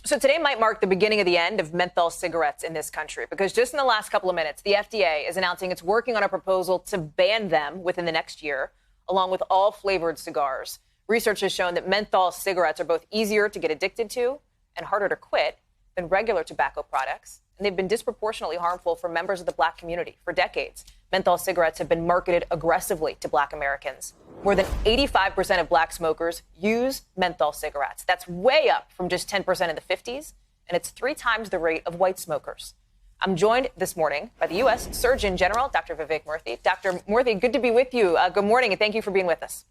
So today might mark the beginning of the end of menthol cigarettes in this country, because just in the last couple of minutes, the FDA is announcing it's working on a proposal to ban them within the next year, along with all flavored cigars. Research has shown that menthol cigarettes are both easier to get addicted to and harder to quit than regular tobacco products. And they've been disproportionately harmful for members of the Black community for decades. Menthol cigarettes have been marketed aggressively to Black Americans. More than 85% of Black smokers use menthol cigarettes. That's way up from just 10% in the 50s, and it's 3 times the rate of white smokers. I'm joined this morning by the U.S. Surgeon General, Dr. Vivek Murthy. Dr. Murthy, good to be with you. Good morning, and thank you for being with us.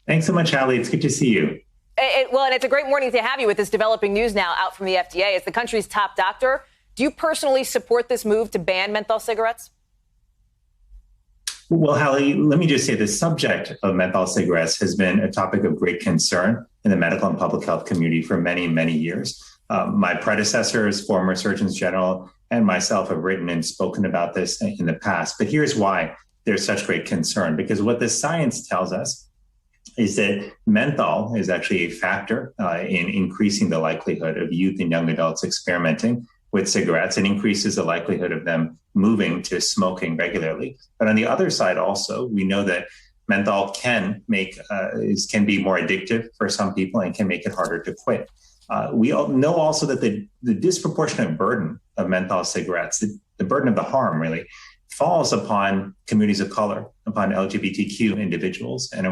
Thanks so much, Hallie. It's good to see you. Well, and it's a great morning to have you with this developing news now out from the FDA. As the country's top doctor, do you personally support this move to ban menthol cigarettes? Well, Hallie, let me just say the subject of menthol cigarettes has been a topic of great concern in the medical and public health community for many, many years. My predecessors, former surgeons general, and myself have written and spoken about this in the past. But here's why there's such great concern, because what the science tells us is that menthol is actually a factor in increasing the likelihood of youth and young adults experimenting with cigarettes and increases the likelihood of them moving to smoking regularly. But on the other side also, we know that menthol can be more addictive for some people and can make it harder to quit. We all know also that the disproportionate burden of menthol cigarettes, the burden of the harm really, falls upon communities of color, upon LGBTQ individuals, and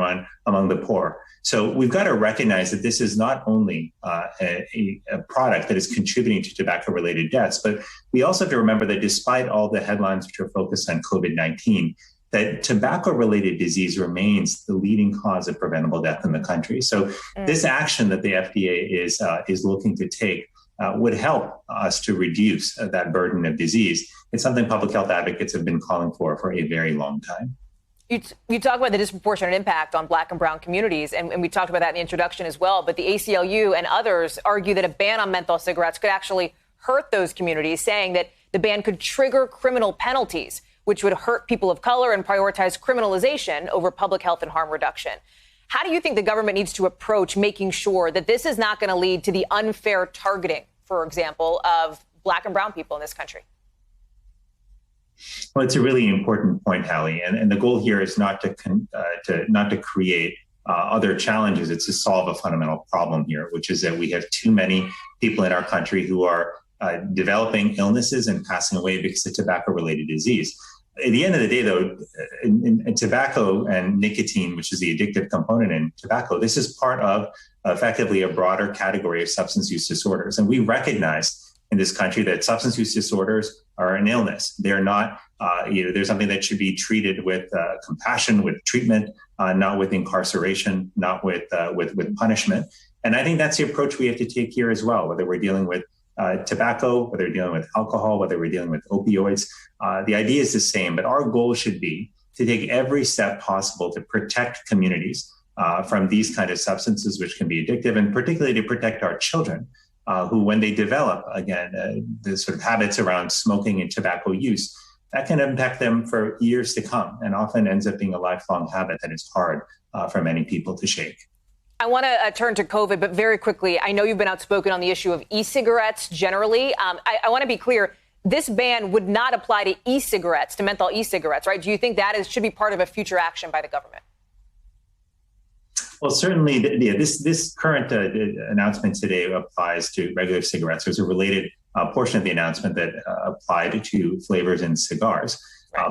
among the poor. So we've got to recognize that this is not only a product that is contributing to tobacco-related deaths, but we also have to remember that despite all the headlines which are focused on COVID-19, that tobacco-related disease remains the leading cause of preventable death in the country. So this action that the FDA is looking to take would help us to reduce that burden of disease. It's something public health advocates have been calling for a very long time. You talk about the disproportionate impact on Black and brown communities, and we talked about that in the introduction as well. But the ACLU and others argue that a ban on menthol cigarettes could actually hurt those communities, saying that the ban could trigger criminal penalties, which would hurt people of color and prioritize criminalization over public health and harm reduction. How do you think the government needs to approach making sure that this is not going to lead to the unfair targeting, for example, of Black and brown people in this country? Well, it's a really important point, Hallie, and the goal here is not to create other challenges. It's to solve a fundamental problem here, which is that we have too many people in our country who are developing illnesses and passing away because of tobacco-related disease. At the end of the day, though, in tobacco and nicotine, which is the addictive component in tobacco, this is part of effectively a broader category of substance use disorders. And we recognize in this country that substance use disorders are an illness. They're not, they're something that should be treated with compassion, with treatment, not with incarceration, not with punishment. And I think that's the approach we have to take here as well, whether we're dealing with tobacco, whether we're dealing with alcohol, whether we're dealing with opioids. The idea is the same, but our goal should be to take every step possible to protect communities from these kind of substances, which can be addictive, and particularly to protect our children, who, when they develop, again, the sort of habits around smoking and tobacco use, that can impact them for years to come and often ends up being a lifelong habit that is hard for many people to shake. I want to turn to COVID, but very quickly, I know you've been outspoken on the issue of e-cigarettes generally. I want to be clear. This ban would not apply to e-cigarettes, to menthol e-cigarettes, right? Do you think that should be part of a future action by the government? Well, certainly, this current announcement today applies to regular cigarettes. There's a related portion of the announcement that applied to flavors in cigars.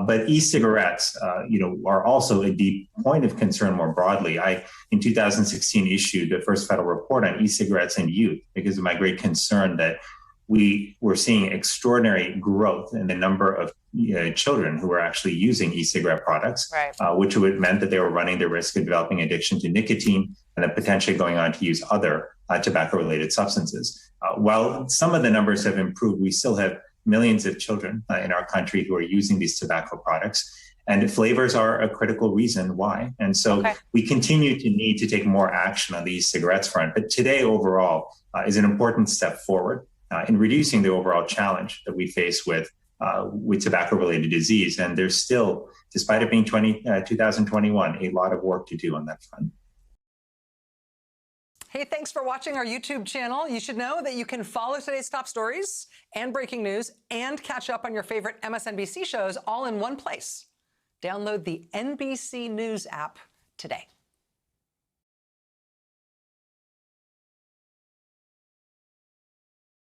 But e-cigarettes, are also a deep point of concern more broadly. I, in 2016, issued the first federal report on e-cigarettes and youth because of my great concern that we were seeing extraordinary growth in the number of children who were actually using e-cigarette products, which would meant that they were running the risk of developing addiction to nicotine and then potentially going on to use other tobacco-related substances. While some of the numbers have improved, we still have millions of children in our country who are using these tobacco products. And flavors are a critical reason why. And so we continue to need to take more action on the e-cigarettes front. But today, overall, is an important step forward in reducing the overall challenge that we face with tobacco-related disease. And there's still, despite it being 2021, a lot of work to do on that front. Hey, thanks for watching our YouTube channel. You should know that you can follow today's top stories and breaking news and catch up on your favorite MSNBC shows all in one place. Download the NBC News app today.